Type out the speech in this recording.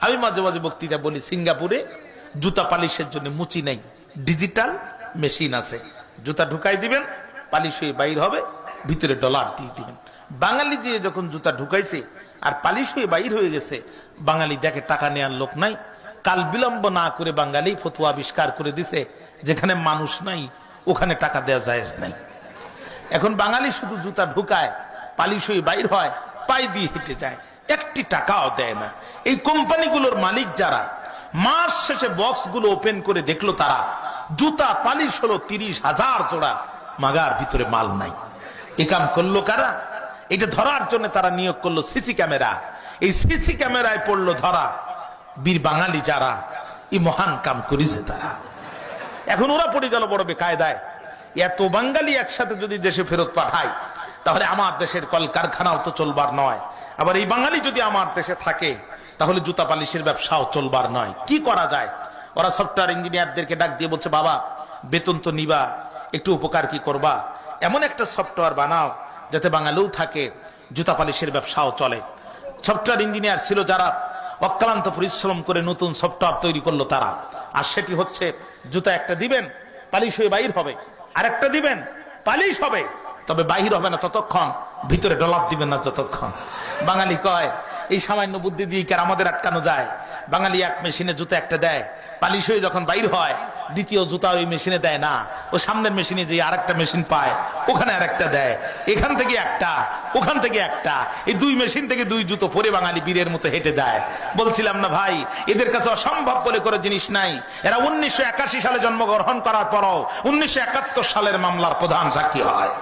আমি মাঝে মাঝে বক্তৃতা বলি, সিঙ্গাপুরে জুতা পালিশের জন্য মুচি নাই, ডিজিটাল মেশিন আছে। জুতা ঢুকাই দিবেন, পালিশ হয়ে বাইর হবে, ভিতরে ডলার দিয়ে দিবেন। বাঙালি যে যখন জুতা ঢুকাইছে আর পালিশ হয়ে বাইর হয়ে গেছে, বাঙালি দেখে টাকা নেওয়ার লোক নাই, কাল বিলম্ব না করে বাঙালি ফতোয়া আবিষ্কার করে দিছে, যেখানে মানুষ নাই ওখানে টাকা দেওয়া জায়েজ নাই। এখন বাঙালি শুধু জুতা ঢুকায়, পালিশ হয়ে বাইর হয়, পাই দিয়ে হেঁটে যায়, একটি টাকাও দেয় না। এই কোম্পানিগুলোর মালিক যারা, মাস শেষে বক্সগুলো ওপেন করে দেখলো তারা জুতা পালিশ হলো 30,000 জোড়া, মাগার ভিতরে মাল নাই। এ কাম করলো কারা? এটা ধরার জন্য তারা নিয়োগ করলো সিসি ক্যামেরা। এই সিসি ক্যামেরায় পড়লো ধরা বীর বাঙালি যারা এই মহান কাম করেছে তারা। এখন ওরা পড়ে গেল বড় বেকায়দায়। এত বাঙালি একসাথে যদি দেশে ফেরত পাঠায়, তাহলে আমার দেশের কলকারখানাও তো চলবার নয়। আবার এই বাঙালি যদি আমার দেশে থাকে, তাহলে জুতা পালিশের ব্যবসাও চলবার নয়। কি করা যায়? ওরা সফটওয়্যার ইঞ্জিনিয়ারদেরকে ডাক দিয়ে বলছে, বাবা বেতন তো নিবা, একটু উপকার কি করবা, এমন একটা সফটওয়্যার বানাও যাতে বাঙালিও থাকে, জুতা পালিশের ব্যবসাও চলে। সফটওয়্যার ইঞ্জিনিয়ার ছিল যারা, অক্লান্ত পরিশ্রম করে নতুন সফটওয়্যার তৈরি করলো তারা। আর সেটি হচ্ছে, জুতা একটা দিবেন পালিশ হয়ে বাইর হবে, আরেকটা দিবেন পালিশ হবে, তবে বাহির হবে না ততক্ষণ, ভিতরে ডলার দিবেন না যতক্ষণ। বাঙালি কয়, এই সামান্য বুদ্ধি দিয়ে কি আর আমাদের আটকানো যায়? বাঙালি এক মেশিনে জুতা একটা দেয়, পালিশ হয়ে যখন বাইর হয়, দ্বিতীয় জুতা ওই মেশিনে দেয় না, ও সামনের মেশিনে যে আরেকটা মেশিন পায় ওখানে আরেকটা দেয়, এখান থেকে একটা ওখান থেকে একটা, এই দুই মেশিন থেকে দুই জুতো পরে বাঙালি বীরের মতো হেঁটে যায়। বলছিলাম না ভাই, এদের কাছে অসম্ভব বলে করে জিনিস নাই। এরা 1981 সালে জন্মগ্রহণ করার পরও 1971 সালের মামলার প্রধান সাক্ষী হয়।